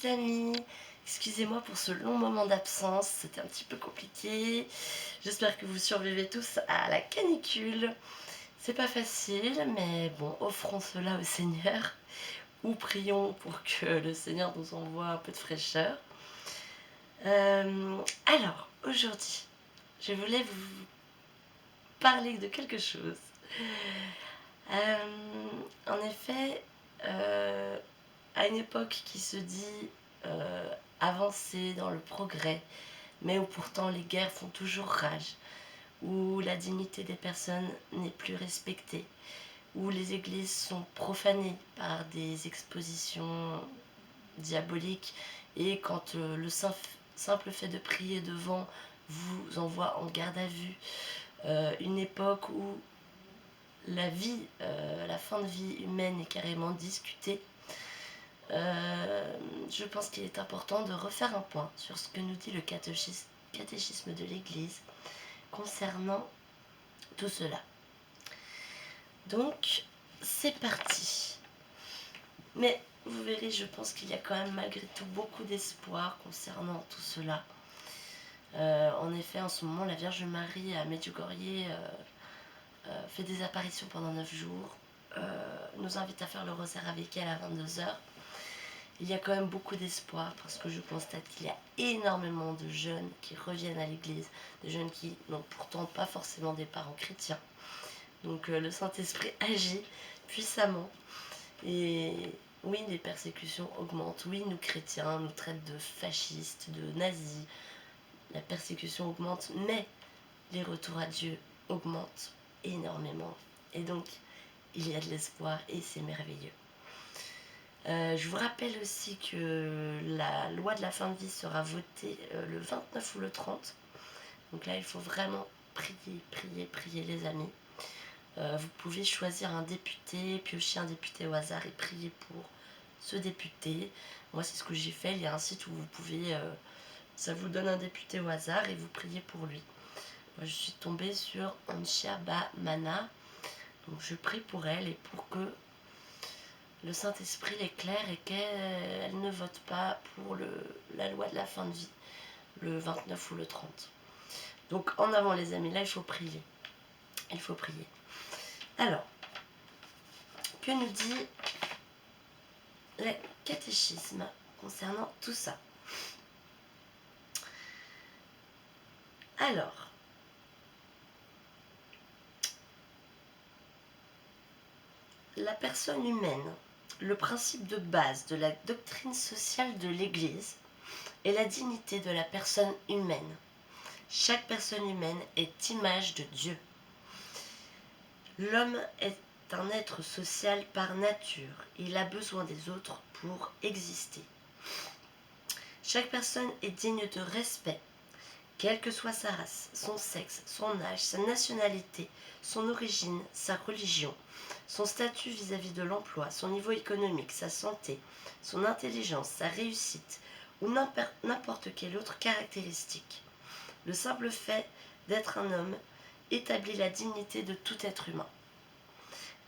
Amis, excusez-moi pour ce long moment d'absence, c'était un petit peu compliqué. J'espère que vous survivez tous à la canicule. C'est pas facile, mais bon, offrons cela au Seigneur ou prions pour que le Seigneur nous envoie un peu de fraîcheur. Alors, aujourd'hui, je voulais vous parler de quelque chose. En effet, à une époque qui se dit avancée dans le progrès, mais où pourtant les guerres font toujours rage, où la dignité des personnes n'est plus respectée, où les églises sont profanées par des expositions diaboliques, et quand le simple fait de prier devant vous envoie en garde à vue, une époque où la fin de vie humaine est carrément discutée. Je pense qu'il est important de refaire un point sur ce que nous dit le catéchisme de l'Église concernant tout cela. Donc, c'est parti. Mais vous verrez, je pense qu'il y a quand même malgré tout beaucoup d'espoir concernant tout cela. En effet, en ce moment, la Vierge Marie à Medjugorje fait des apparitions pendant 9 jours, nous invite à faire le rosaire avec elle à 22h. Il y a quand même beaucoup d'espoir parce que je constate qu'il y a énormément de jeunes qui reviennent à l'église, de jeunes qui n'ont pourtant pas forcément des parents chrétiens. Donc le Saint-Esprit agit puissamment. Et oui, les persécutions augmentent. Oui, nous chrétiens nous traitent de fascistes, de nazis. La persécution augmente, mais les retours à Dieu augmentent énormément. Et donc, il y a de l'espoir et c'est merveilleux. Je vous rappelle aussi que la loi de la fin de vie sera votée le 29 ou le 30. Donc là, il faut vraiment prier, prier, prier les amis. Vous pouvez choisir un député, piocher un député au hasard et prier pour ce député. Moi, c'est ce que j'ai fait. Il y a un site où vous pouvez... ça vous donne un député au hasard et vous priez pour lui. Moi, je suis tombée sur Anshia Mana. Donc je prie pour elle et pour que le Saint-Esprit l'éclaire et qu'elle ne vote pas pour la loi de la fin de vie, le 29 ou le 30. Donc en avant les amis, là il faut prier. Il faut prier. Alors, que nous dit le catéchisme concernant tout ça? Alors, la personne humaine, le principe de base de la doctrine sociale de l'Église est la dignité de la personne humaine. Chaque personne humaine est image de Dieu. L'homme est un être social par nature. Il a besoin des autres pour exister. Chaque personne est digne de respect, quelle que soit sa race, son sexe, son âge, sa nationalité, son origine, sa religion, son statut vis-à-vis de l'emploi, son niveau économique, sa santé, son intelligence, sa réussite ou n'importe quelle autre caractéristique. Le simple fait d'être un homme établit la dignité de tout être humain.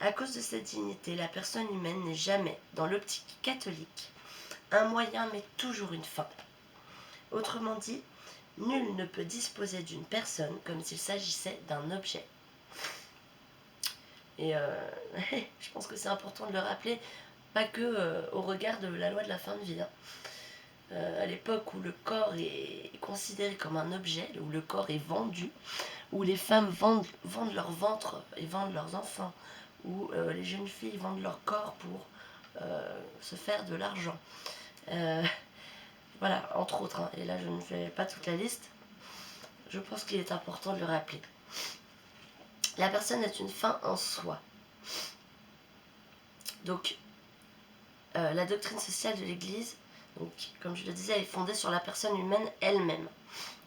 À cause de cette dignité, la personne humaine n'est jamais, dans l'optique catholique, un moyen mais toujours une fin. Autrement dit, nul ne peut disposer d'une personne comme s'il s'agissait d'un objet. Et je pense que c'est important de le rappeler, pas que au regard de la loi de la fin de vie. À l'époque où le corps est considéré comme un objet, où le corps est vendu, où les femmes vendent leur ventre et vendent leurs enfants, où les jeunes filles vendent leur corps pour se faire de l'argent. Voilà, entre autres, et là je ne fais pas toute la liste, je pense qu'il est important de le rappeler. La personne est une fin en soi. Donc, la doctrine sociale de l'Église, donc, comme je le disais, est fondée sur la personne humaine elle-même.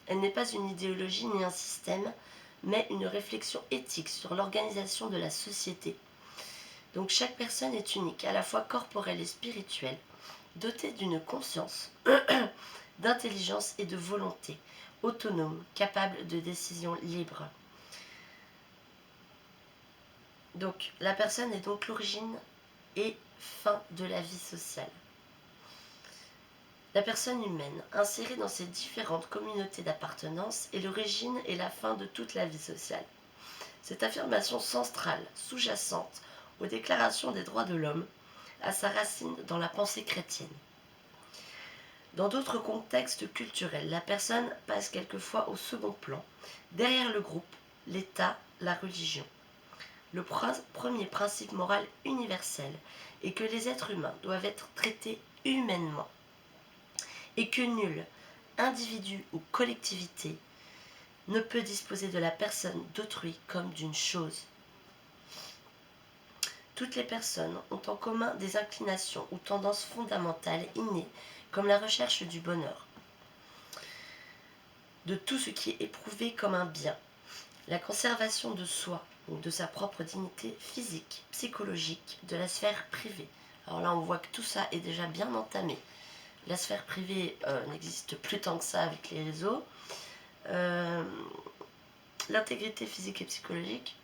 Elle n'est pas une idéologie ni un système, mais une réflexion éthique sur l'organisation de la société. Donc chaque personne est unique, à la fois corporelle et spirituelle, dotée d'une conscience, d'intelligence et de volonté, autonome, capable de décisions libres. Donc la personne est donc l'origine et fin de la vie sociale. La personne humaine, insérée dans ces différentes communautés d'appartenance, est l'origine et la fin de toute la vie sociale. Cette affirmation centrale, sous-jacente aux déclarations des droits de l'homme, a sa racine dans la pensée chrétienne. Dans d'autres contextes culturels, la personne passe quelquefois au second plan, derrière le groupe, l'État, la religion. Le premier principe moral universel est que les êtres humains doivent être traités humainement et que nul, individu ou collectivité, ne peut disposer de la personne d'autrui comme d'une chose. Toutes les personnes ont en commun des inclinations ou tendances fondamentales innées, comme la recherche du bonheur, de tout ce qui est éprouvé comme un bien, la conservation de soi ou de sa propre dignité physique, psychologique, de la sphère privée. Alors là, on voit que tout ça est déjà bien entamé. La sphère privée n'existe plus tant que ça avec les réseaux. L'intégrité physique et psychologique,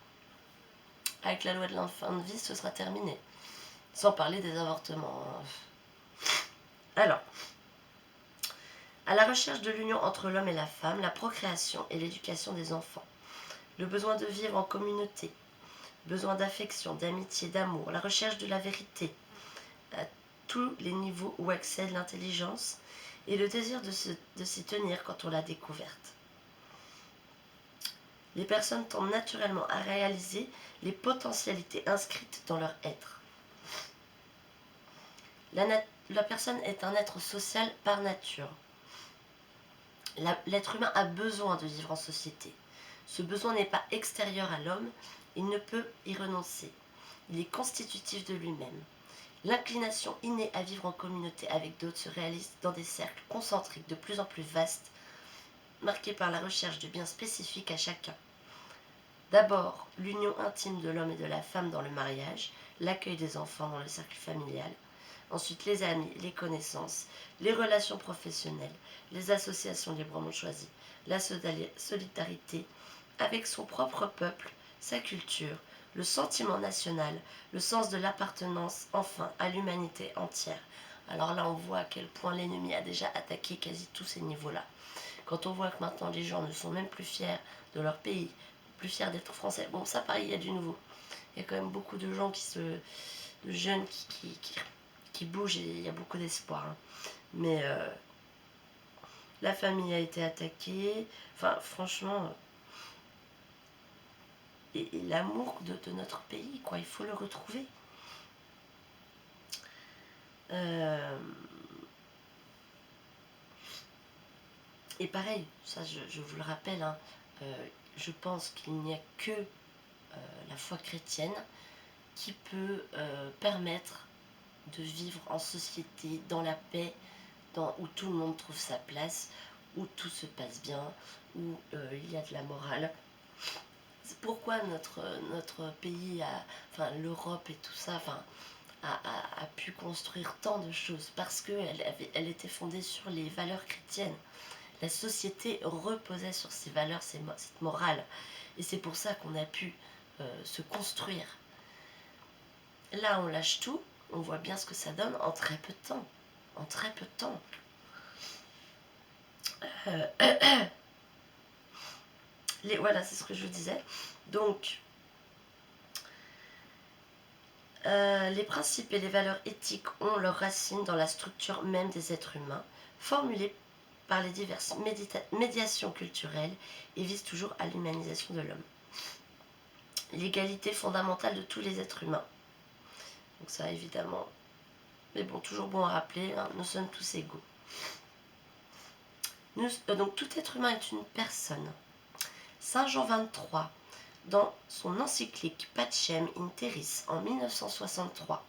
avec la loi de la fin de vie, ce sera terminé. Sans parler des avortements. Alors, à la recherche de l'union entre l'homme et la femme, la procréation et l'éducation des enfants, le besoin de vivre en communauté, besoin d'affection, d'amitié, d'amour, la recherche de la vérité, à tous les niveaux où accède l'intelligence, et le désir de s'y tenir quand on l'a découverte. Les personnes tendent naturellement à réaliser les potentialités inscrites dans leur être. La personne est un être social par nature. L'être humain a besoin de vivre en société. Ce besoin n'est pas extérieur à l'homme, il ne peut y renoncer. Il est constitutif de lui-même. L'inclination innée à vivre en communauté avec d'autres se réalise dans des cercles concentriques de plus en plus vastes, marqués par la recherche de biens spécifiques à chacun. D'abord, l'union intime de l'homme et de la femme dans le mariage, l'accueil des enfants dans le cercle familial. Ensuite, les amis, les connaissances, les relations professionnelles, les associations librement choisies, la solidarité avec son propre peuple, sa culture, le sentiment national, le sens de l'appartenance, enfin, à l'humanité entière. Alors là, on voit à quel point l'ennemi a déjà attaqué quasi tous ces niveaux-là. Quand on voit que maintenant les gens ne sont même plus fiers de leur pays, plus fiers d'être français, bon, ça pareil, il y a du nouveau. Il y a quand même beaucoup de gens de jeunes qui bougent et il y a beaucoup d'espoir. Hein. Mais la famille a été attaquée. Enfin, franchement, et l'amour de notre pays, quoi, il faut le retrouver. Et pareil, ça je vous le rappelle, hein, je pense qu'il n'y a que la foi chrétienne qui peut permettre de vivre en société, dans la paix, où tout le monde trouve sa place, où tout se passe bien, où il y a de la morale. C'est pourquoi notre pays, enfin l'Europe et tout ça, enfin, a pu construire tant de choses, parce qu'elle était fondée sur les valeurs chrétiennes. La société reposait sur ces valeurs, cette morale. Et c'est pour ça qu'on a pu se construire. Là, on lâche tout, on voit bien ce que ça donne en très peu de temps. En très peu de temps. Voilà, c'est ce que je vous disais. Donc, les principes et les valeurs éthiques ont leurs racines dans la structure même des êtres humains, formulées par les diverses médiations culturelles et visent toujours à l'humanisation de l'homme. L'égalité fondamentale de tous les êtres humains. Donc ça, évidemment. Mais bon, toujours bon à rappeler, hein, nous sommes tous égaux. Donc tout être humain est une personne. Saint Jean XXIII, dans son encyclique Pacem in Terris en 1963,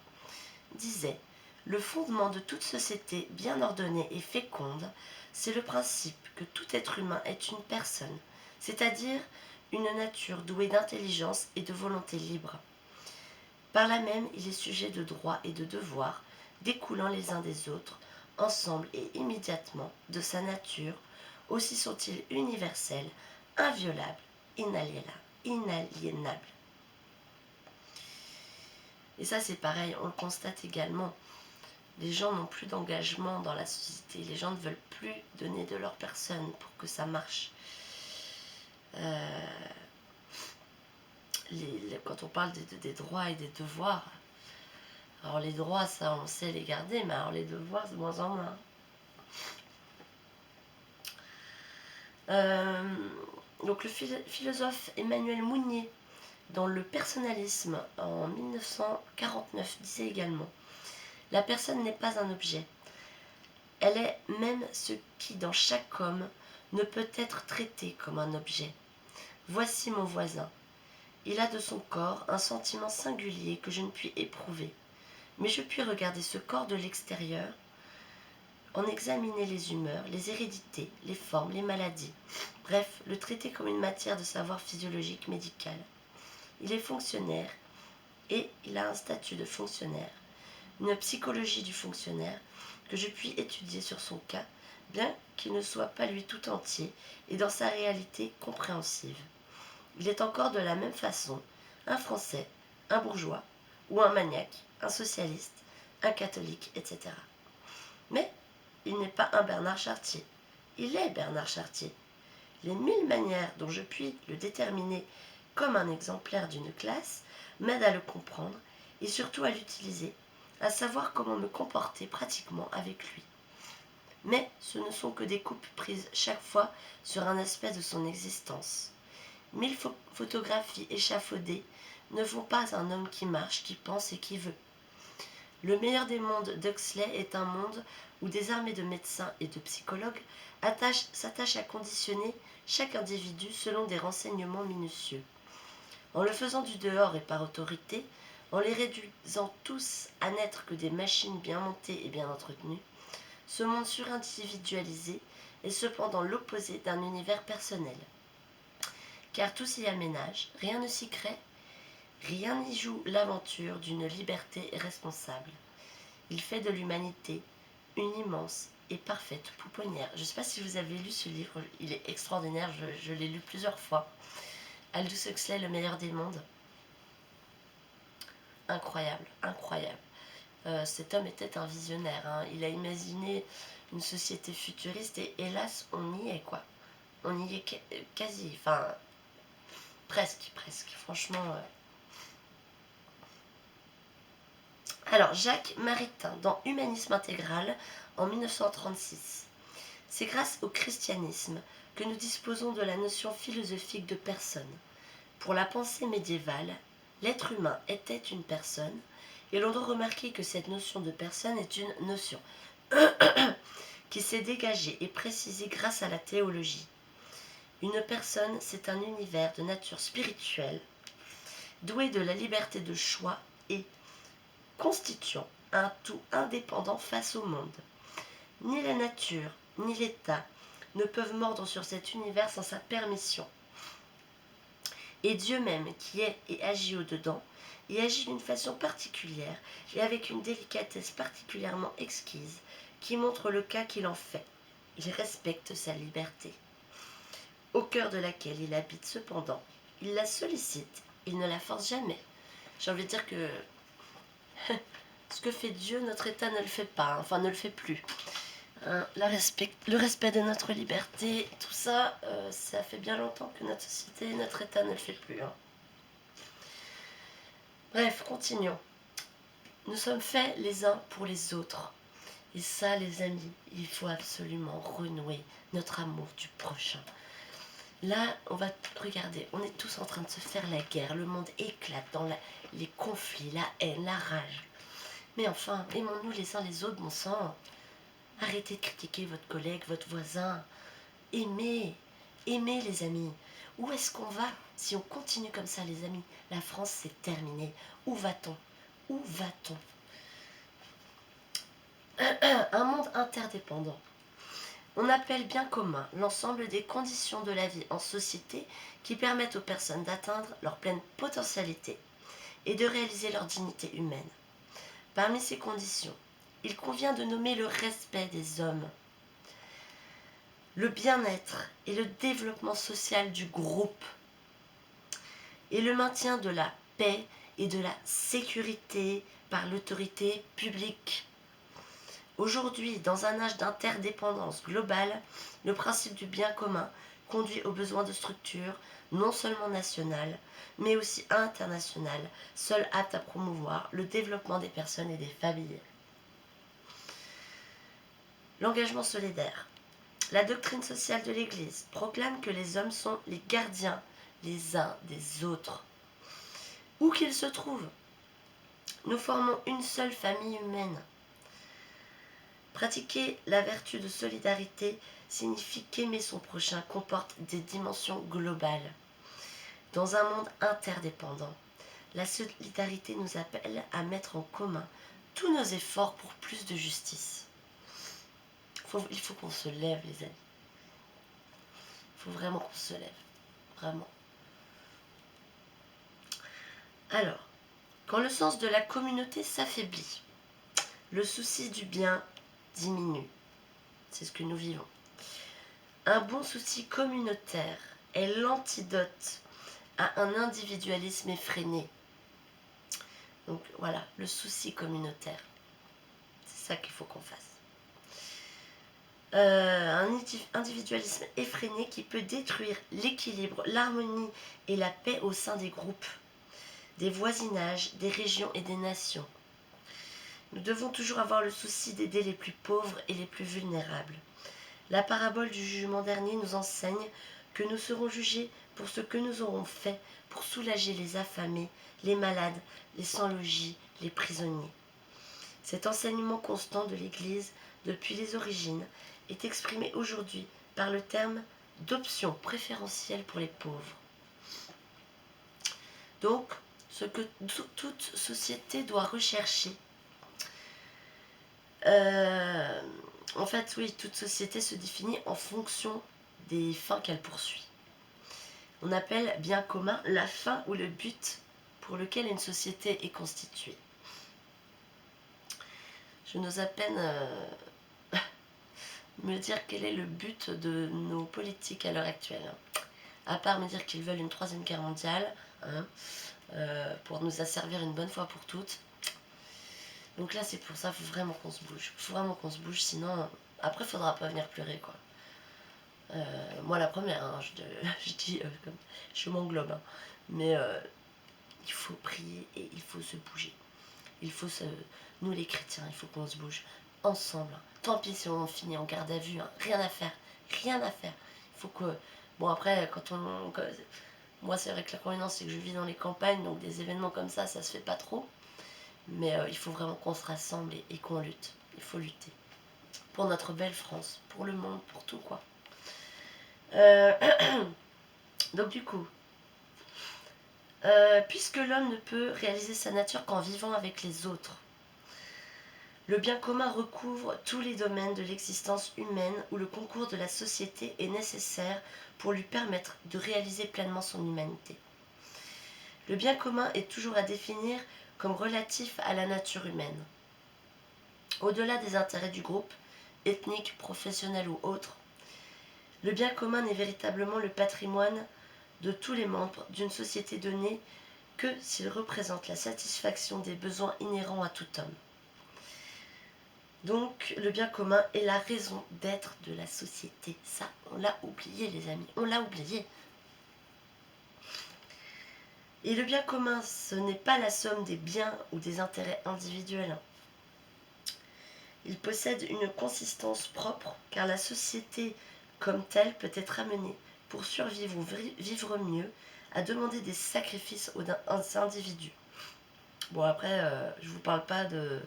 disait « Le fondement de toute société bien ordonnée et féconde, c'est le principe que tout être humain est une personne, c'est-à-dire une nature douée d'intelligence et de volonté libre. Par là même, il est sujet de droits et de devoirs, découlant les uns des autres, ensemble et immédiatement, de sa nature, aussi sont-ils universels, inviolables, inaliénables. » Et ça, c'est pareil, on le constate également Les gens n'ont plus d'engagement dans la société. Les gens ne veulent plus donner de leur personne pour que ça marche. Quand on parle des droits et des devoirs, alors les droits, ça on sait les garder, mais alors les devoirs, c'est de moins en moins. Donc le philosophe Emmanuel Mounier, dans Le personnalisme en 1949, disait également: la personne n'est pas un objet. Elle est même ce qui, dans chaque homme, ne peut être traité comme un objet. Voici mon voisin. Il a de son corps un sentiment singulier que je ne puis éprouver. Mais je puis regarder ce corps de l'extérieur, en examiner les humeurs, les hérédités, les formes, les maladies. Bref, le traiter comme une matière de savoir physiologique médical. Il est fonctionnaire et il a un statut de fonctionnaire, une psychologie du fonctionnaire que je puis étudier sur son cas, bien qu'il ne soit pas lui tout entier et dans sa réalité compréhensive. Il est encore de la même façon un Français, un bourgeois ou un maniaque, un socialiste, un catholique, etc. Mais il n'est pas un Bernard Chartier. Il est Bernard Chartier. Les 1000 manières dont je puis le déterminer comme un exemplaire d'une classe m'aident à le comprendre et surtout à l'utiliser, à savoir comment me comporter pratiquement avec lui. Mais ce ne sont que des coupes prises chaque fois sur un aspect de son existence. 1000 photographies échafaudées ne font pas un homme qui marche, qui pense et qui veut. Le meilleur des mondes d'Huxley est un monde où des armées de médecins et de psychologues s'attachent à conditionner chaque individu selon des renseignements minutieux. En le faisant du dehors et par autorité, en les réduisant tous à n'être que des machines bien montées et bien entretenues, ce monde surindividualisé est cependant l'opposé d'un univers personnel. Car tout s'y aménage, rien ne s'y crée, rien n'y joue l'aventure d'une liberté responsable. Il fait de l'humanité une immense et parfaite pouponnière. Je ne sais pas si vous avez lu ce livre, il est extraordinaire, je l'ai lu plusieurs fois. Aldous Huxley, Le meilleur des mondes. Incroyable, incroyable. Cet homme était un visionnaire, hein. Il a imaginé une société futuriste et hélas, on y est quoi. On y est quasi, enfin, presque, franchement. Alors, Jacques Maritain, dans Humanisme intégral, en 1936. C'est grâce au christianisme que nous disposons de la notion philosophique de personne. Pour la pensée médiévale, l'être humain était une personne, et l'on doit remarquer que cette notion de personne est une notion qui s'est dégagée et précisée grâce à la théologie. Une personne, c'est un univers de nature spirituelle, doué de la liberté de choix et constituant un tout indépendant face au monde. Ni la nature, ni l'État ne peuvent mordre sur cet univers sans sa permission. Et Dieu même, qui est et agit au-dedans, y agit d'une façon particulière et avec une délicatesse particulièrement exquise, qui montre le cas qu'il en fait. Il respecte sa liberté, au cœur de laquelle il habite cependant. Il la sollicite, il ne la force jamais. J'ai envie de dire que ce que fait Dieu, notre État ne le fait pas, enfin ne le fait plus. Le respect de notre liberté, tout ça, ça fait bien longtemps que notre société, notre État ne le fait plus. Hein. Bref, continuons. Nous sommes faits les uns pour les autres. Et ça, les amis, il faut absolument renouer notre amour du prochain. Là, on va regarder, on est tous en train de se faire la guerre. Le monde éclate dans les conflits, la haine, la rage. Mais enfin, aimons-nous les uns les autres, bon sang. Arrêtez de critiquer votre collègue, votre voisin. Aimez, aimez les amis. Où est-ce qu'on va si on continue comme ça, les amis? La France, c'est terminé. Où va-t-on? Où va-t-on? Un monde interdépendant. On appelle bien commun l'ensemble des conditions de la vie en société qui permettent aux personnes d'atteindre leur pleine potentialité et de réaliser leur dignité humaine. Parmi ces conditions, il convient de nommer le respect des hommes, le bien-être et le développement social du groupe, et le maintien de la paix et de la sécurité par l'autorité publique. Aujourd'hui, dans un âge d'interdépendance globale, le principe du bien commun conduit aux besoins de structures non seulement nationales, mais aussi internationales, seules aptes à promouvoir le développement des personnes et des familles. L'engagement solidaire. La doctrine sociale de l'Église proclame que les hommes sont les gardiens les uns des autres. Où qu'ils se trouvent, nous formons une seule famille humaine. Pratiquer la vertu de solidarité signifie qu'aimer son prochain comporte des dimensions globales. Dans un monde interdépendant, la solidarité nous appelle à mettre en commun tous nos efforts pour plus de justice. Il faut qu'on se lève, les amis. Il faut vraiment qu'on se lève. Vraiment. Alors, quand le sens de la communauté s'affaiblit, le souci du bien diminue. C'est ce que nous vivons. Un bon souci communautaire est l'antidote à un individualisme effréné. Donc voilà, le souci communautaire. C'est ça qu'il faut qu'on fasse. Un individualisme effréné qui peut détruire l'équilibre, l'harmonie et la paix au sein des groupes, des voisinages, des régions et des nations. Nous devons toujours avoir le souci d'aider les plus pauvres et les plus vulnérables. La parabole du jugement dernier nous enseigne que nous serons jugés pour ce que nous aurons fait pour soulager les affamés, les malades, les sans-logis, les prisonniers. Cet enseignement constant de l'Église, depuis les origines, est exprimé aujourd'hui par le terme d'option préférentielle pour les pauvres. Donc, ce que toute société doit rechercher, en fait, oui, toute société se définit en fonction des fins qu'elle poursuit. On appelle bien commun la fin ou le but pour lequel une société est constituée. Je n'ose à peine me dire quel est le but de nos politiques à l'heure actuelle. À part me dire qu'ils veulent une 3e guerre mondiale, pour nous asservir une bonne fois pour toutes. Donc là, c'est pour ça, il faut vraiment qu'on se bouge. Il faut vraiment qu'on se bouge, sinon, après, il ne faudra pas venir pleurer, quoi. Moi, la première, hein, je dis, comme, je m'englobe. Hein. Mais il faut prier et il faut se bouger. Nous, les chrétiens, il faut qu'on se bouge ensemble. Tant pis si on finit en garde à vue, hein. Rien à faire. Rien à faire. Il faut que... Bon, après, moi, c'est vrai que l'inconvénient, c'est que je vis dans les campagnes, donc des événements comme ça se fait pas trop. Mais il faut vraiment qu'on se rassemble et qu'on lutte. Il faut lutter. Pour notre belle France, pour le monde, pour tout, quoi. Donc du coup, puisque l'homme ne peut réaliser sa nature qu'en vivant avec les autres, le bien commun recouvre tous les domaines de l'existence humaine où le concours de la société est nécessaire pour lui permettre de réaliser pleinement son humanité. Le bien commun est toujours à définir comme relatif à la nature humaine. Au-delà des intérêts du groupe, ethnique, professionnel ou autre, le bien commun n'est véritablement le patrimoine de tous les membres d'une société donnée que s'il représente la satisfaction des besoins inhérents à tout homme. Donc, le bien commun est la raison d'être de la société. Ça, on l'a oublié, les amis. On l'a oublié. Et le bien commun, ce n'est pas la somme des biens ou des intérêts individuels. Il possède une consistance propre, car la société comme telle peut être amenée, pour survivre ou vivre mieux, à demander des sacrifices aux individus. Bon, après, je vous parle pas de...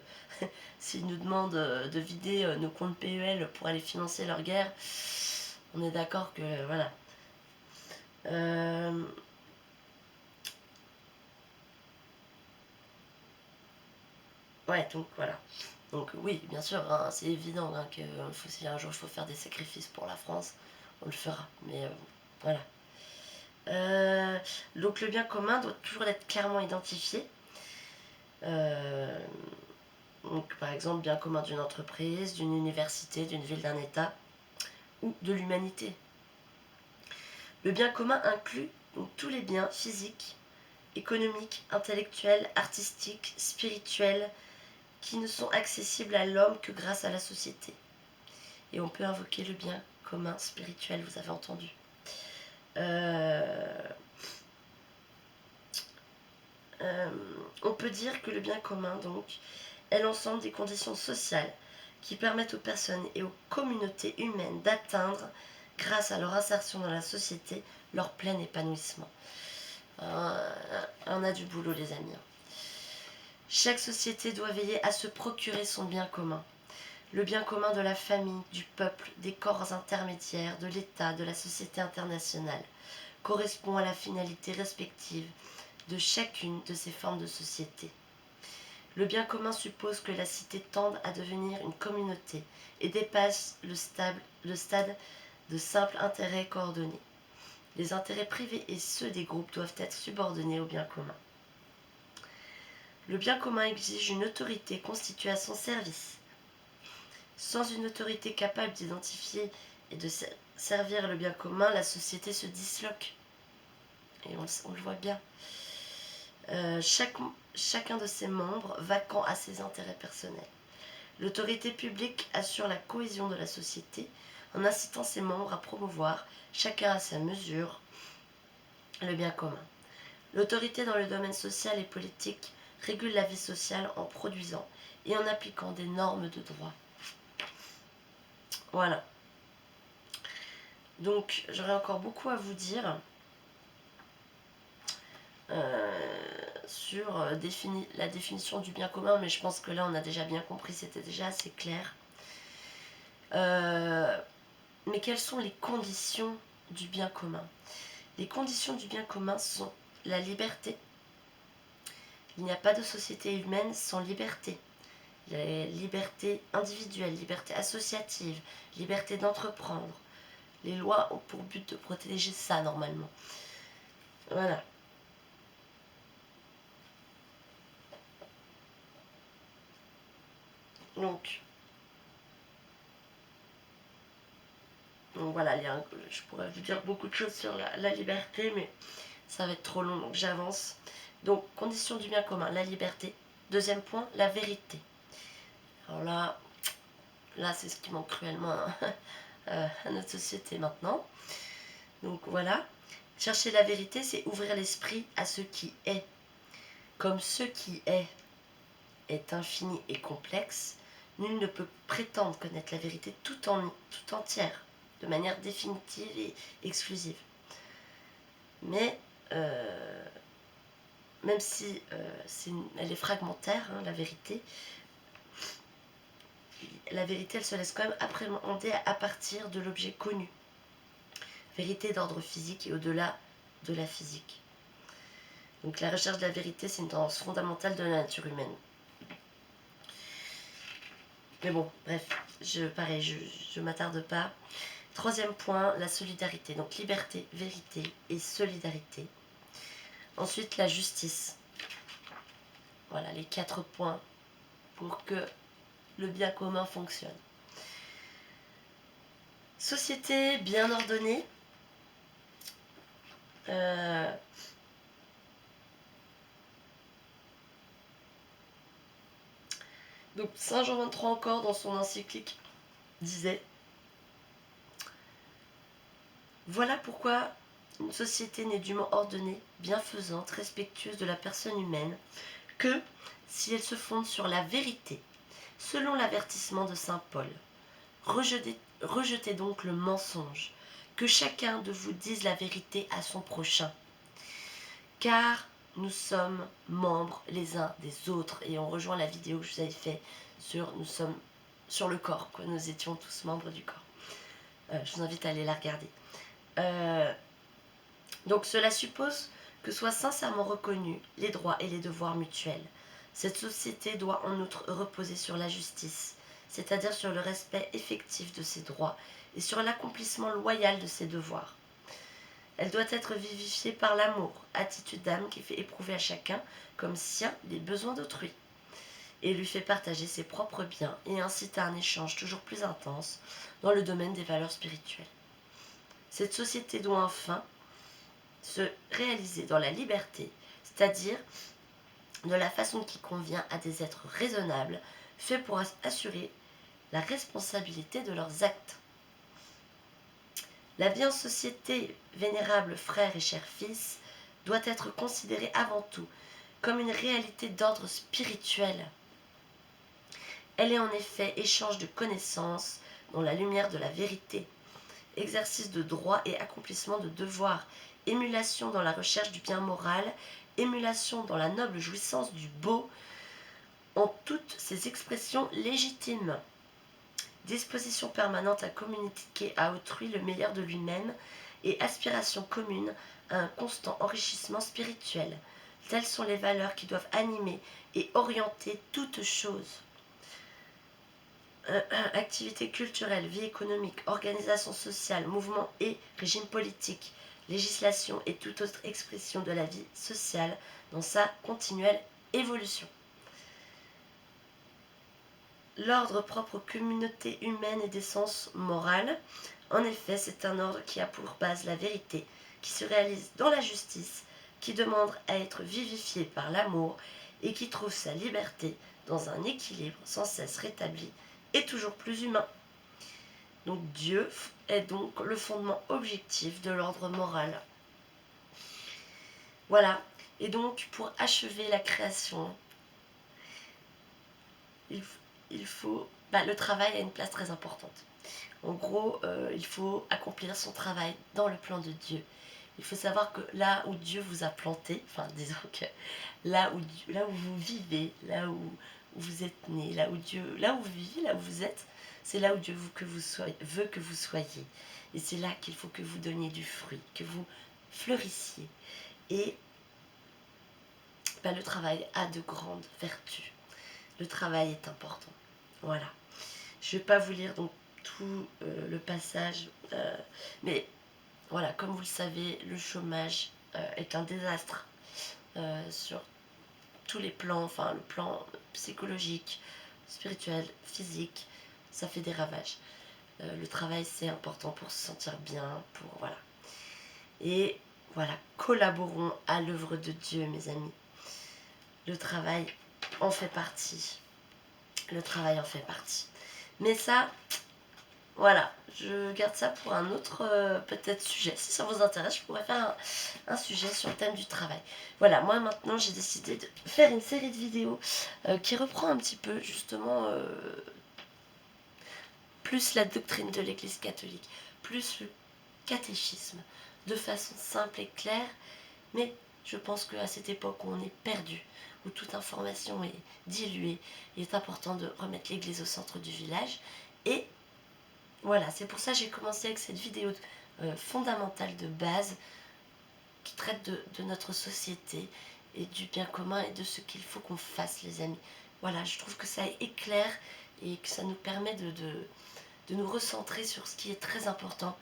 S'ils nous demandent de vider nos comptes PEL pour aller financer leur guerre, on est d'accord que... Voilà. Ouais, donc voilà. Donc oui, bien sûr, hein, c'est évident hein, que si un jour il faut faire des sacrifices pour la France, on le fera. Mais voilà. Donc le bien commun doit toujours être clairement identifié. Donc par exemple, bien commun d'une entreprise, d'une université, d'une ville, d'un État ou de l'humanité. Le bien commun inclut donc tous les biens physiques, économiques, intellectuels, artistiques, spirituels qui ne sont accessibles à l'homme que grâce à la société. Et on peut invoquer le bien commun spirituel, vous avez entendu. On peut dire que le bien commun, donc, est l'ensemble des conditions sociales qui permettent aux personnes et aux communautés humaines d'atteindre, grâce à leur insertion dans la société, leur plein épanouissement. On a du boulot, les amis. Chaque société doit veiller à se procurer son bien commun. Le bien commun de la famille, du peuple, des corps intermédiaires, de l'État, de la société internationale, correspond à la finalité respective de chacune de ces formes de société. Le bien commun suppose que la cité tende à devenir une communauté et dépasse le stade de simple intérêt coordonné. Les intérêts privés et ceux des groupes doivent être subordonnés au bien commun. Le bien commun exige une autorité constituée à son service. Sans une autorité capable d'identifier et de servir le bien commun, la société se disloque. Et on le voit bien. Chacun de ses membres vacant à ses intérêts personnels. L'autorité publique assure la cohésion de la société en incitant ses membres à promouvoir, chacun à sa mesure, le bien commun. L'autorité dans le domaine social et politique régule la vie sociale en produisant et en appliquant des normes de droit. Voilà. Donc, j'aurais encore beaucoup à vous dire sur la définition du bien commun, mais je pense que là, on a déjà bien compris, c'était déjà assez clair. Mais quelles sont les conditions du bien commun? Les conditions du bien commun sont la liberté. Il n'y a pas de société humaine sans liberté. Il y a liberté individuelle, liberté associative, liberté d'entreprendre. Les lois ont pour but de protéger ça normalement. Voilà. Donc voilà, je pourrais vous dire beaucoup de choses sur la liberté, mais ça va être trop long, donc j'avance. Donc, condition du bien commun, la liberté. Deuxième point, la vérité. Alors là c'est ce qui manque cruellement à notre société maintenant. Donc voilà, chercher la vérité, c'est ouvrir l'esprit à ce qui est. Comme ce qui est infini et complexe, nul ne peut prétendre connaître la vérité tout entière, de manière définitive et exclusive. Mais même si elle est fragmentaire, hein, la vérité, elle se laisse quand même appréhender à partir de l'objet connu. Vérité d'ordre physique et au-delà de la physique. Donc la recherche de la vérité, c'est une tendance fondamentale de la nature humaine. Mais bon, bref, je m'attarde pas. Troisième point, la solidarité. Donc liberté, vérité et solidarité. Ensuite, la justice. Voilà les 4 points pour que le bien commun fonctionne. Société bien ordonnée. Donc Saint Jean 23 encore dans son encyclique disait: voilà pourquoi une société n'est dûment ordonnée, bienfaisante, respectueuse de la personne humaine, que si elle se fonde sur la vérité, selon l'avertissement de saint Paul. Rejetez donc le mensonge, que chacun de vous dise la vérité à son prochain. Car nous sommes membres les uns des autres, et on rejoint la vidéo que je vous avais faite sur le corps, quoi. Nous étions tous membres du corps. Je vous invite à aller la regarder. Donc cela suppose que soient sincèrement reconnus les droits et les devoirs mutuels. Cette société doit en outre reposer sur la justice, c'est-à-dire sur le respect effectif de ses droits et sur l'accomplissement loyal de ses devoirs. Elle doit être vivifiée par l'amour, attitude d'âme qui fait éprouver à chacun comme sien les besoins d'autrui, et lui fait partager ses propres biens et incite à un échange toujours plus intense dans le domaine des valeurs spirituelles. Cette société doit enfin se réaliser dans la liberté, c'est-à-dire de la façon qui convient à des êtres raisonnables, faits pour assurer la responsabilité de leurs actes. La vie en société, vénérables frères et chers fils, doit être considérée avant tout comme une réalité d'ordre spirituel. Elle est en effet échange de connaissances dans la lumière de la vérité, exercice de droit et accomplissement de devoirs, émulation dans la recherche du bien moral, émulation dans la noble jouissance du beau, en toutes ses expressions légitimes, disposition permanente à communiquer à autrui le meilleur de lui-même et aspiration commune à un constant enrichissement spirituel. Telles sont les valeurs qui doivent animer et orienter toute chose. Activité culturelle, vie économique, organisation sociale, mouvement et régime politique, législation et toute autre expression de la vie sociale dans sa continuelle évolution. L'ordre propre aux communautés humaines et d'essence morale, en effet, c'est un ordre qui a pour base la vérité, qui se réalise dans la justice, qui demande à être vivifié par l'amour et qui trouve sa liberté dans un équilibre sans cesse rétabli et toujours plus humain. Donc Dieu est donc le fondement objectif de l'ordre moral. Voilà. Et donc pour achever la création, il faut... le travail a une place très importante. En gros, il faut accomplir son travail dans le plan de Dieu. Il faut savoir que là où Dieu vous a planté, enfin disons que là où vous vivez, là où vous êtes né, là où vous vivez, là où vous êtes, c'est là où Dieu veut que vous soyez. Et c'est là qu'il faut que vous donniez du fruit, que vous fleurissiez. Et le travail a de grandes vertus. Le travail est important. Voilà. Je ne vais pas vous lire donc tout le passage, mais voilà, comme vous le savez, le chômage est un désastre sur tous les plans, enfin le plan psychologique, spirituel, physique, ça fait des ravages. Le travail c'est important pour se sentir bien, pour voilà. Et voilà, collaborons à l'œuvre de Dieu, mes amis. Le travail en fait partie. Le travail en fait partie. Mais ça, voilà, je garde ça pour un autre peut-être sujet. Si ça vous intéresse, je pourrais faire un sujet sur le thème du travail. Voilà, moi maintenant j'ai décidé de faire une série de vidéos qui reprend un petit peu justement plus la doctrine de l'Église catholique, plus le catéchisme, de façon simple et claire. Mais je pense qu'à cette époque où on est perdu, où toute information est diluée, il est important de remettre l'Église au centre du village. Et voilà, c'est pour ça que j'ai commencé avec cette vidéo fondamentale de base qui traite de notre société et du bien commun et de ce qu'il faut qu'on fasse, les amis. Voilà, je trouve que ça éclaire et que ça nous permet de nous recentrer sur ce qui est très important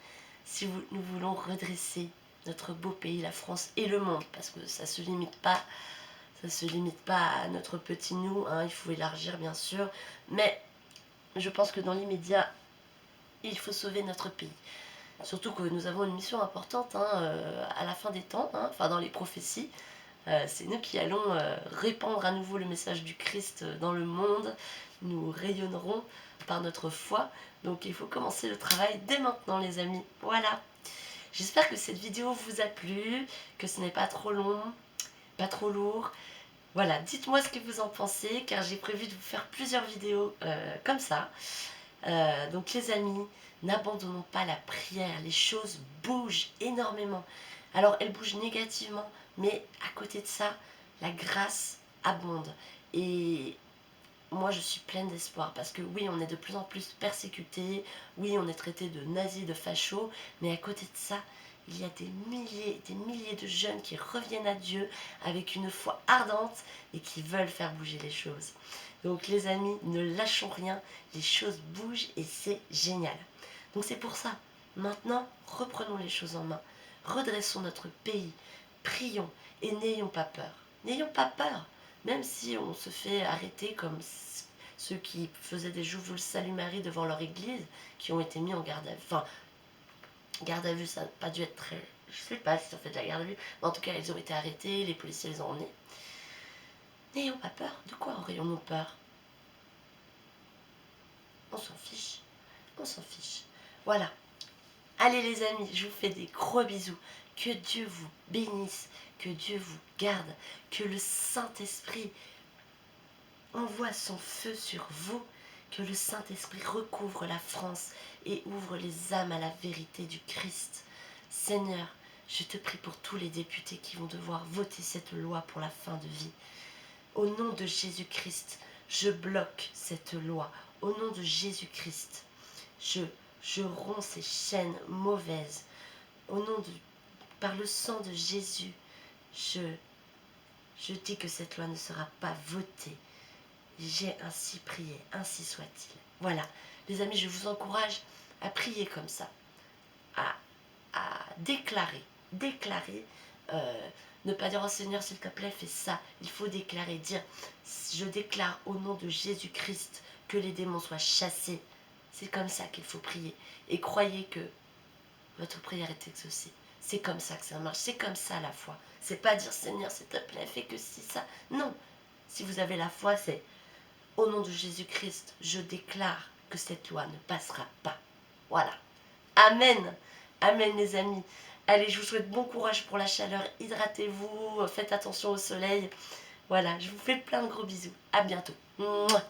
si nous voulons redresser notre beau pays, la France et le monde, parce que ça se limite pas à notre petit nous, hein, il faut élargir bien sûr, mais je pense que dans l'immédiat, il faut sauver notre pays. Surtout que nous avons une mission importante à la fin des temps, enfin dans les prophéties. C'est nous qui allons répandre à nouveau le message du Christ dans le monde. Nous rayonnerons par notre foi. Donc il faut commencer le travail dès maintenant, les amis. Voilà. J'espère que cette vidéo vous a plu, que ce n'est pas trop long, pas trop lourd. Voilà, dites-moi ce que vous en pensez, car j'ai prévu de vous faire plusieurs vidéos comme ça. Donc les amis, n'abandonnons pas la prière, les choses bougent énormément. Alors elles bougent négativement, mais à côté de ça, la grâce abonde. Et moi je suis pleine d'espoir, parce que oui, on est de plus en plus persécutés, oui, on est traité de nazis, de fachos, mais à côté de ça, il y a des milliers de jeunes qui reviennent à Dieu avec une foi ardente et qui veulent faire bouger les choses. Donc les amis, ne lâchons rien, les choses bougent et c'est génial. Donc c'est pour ça, maintenant, reprenons les choses en main, redressons notre pays, prions et n'ayons pas peur. N'ayons pas peur, même si on se fait arrêter comme ceux qui faisaient des Je vous le salue Marie devant leur église, qui ont été mis en garde à vue. Enfin, garde à vue, ça n'a pas dû être très... Je sais pas si ça fait de la garde à vue, mais en tout cas, ils ont été arrêtés, les policiers les ont emmenés. N'ayons pas peur. De quoi aurions-nous peur? On s'en fiche. On s'en fiche. Voilà. Allez les amis, je vous fais des gros bisous. Que Dieu vous bénisse, que Dieu vous garde, que le Saint-Esprit envoie son feu sur vous, que le Saint-Esprit recouvre la France et ouvre les âmes à la vérité du Christ. Seigneur, je te prie pour tous les députés qui vont devoir voter cette loi pour la fin de vie. Au nom de Jésus-Christ, je bloque cette loi. Au nom de Jésus-Christ, je romps ces chaînes mauvaises. Au nom de, par le sang de Jésus, je dis que cette loi ne sera pas votée. J'ai ainsi prié, ainsi soit-il. Voilà, les amis, je vous encourage à prier comme ça, à déclarer, ne pas dire au Seigneur s'il te plaît fais ça, il faut déclarer, dire je déclare au nom de Jésus-Christ que les démons soient chassés. C'est comme ça qu'il faut prier et croyez que votre prière est exaucée. C'est comme ça que ça marche, c'est comme ça la foi. C'est pas dire Seigneur s'il te plaît fais que si ça, non. Si vous avez la foi, c'est au nom de Jésus-Christ, je déclare que cette loi ne passera pas. Voilà. Amen. Amen les amis. Allez, je vous souhaite bon courage pour la chaleur. Hydratez-vous, faites attention au soleil. Voilà, je vous fais plein de gros bisous. À bientôt. Mouah.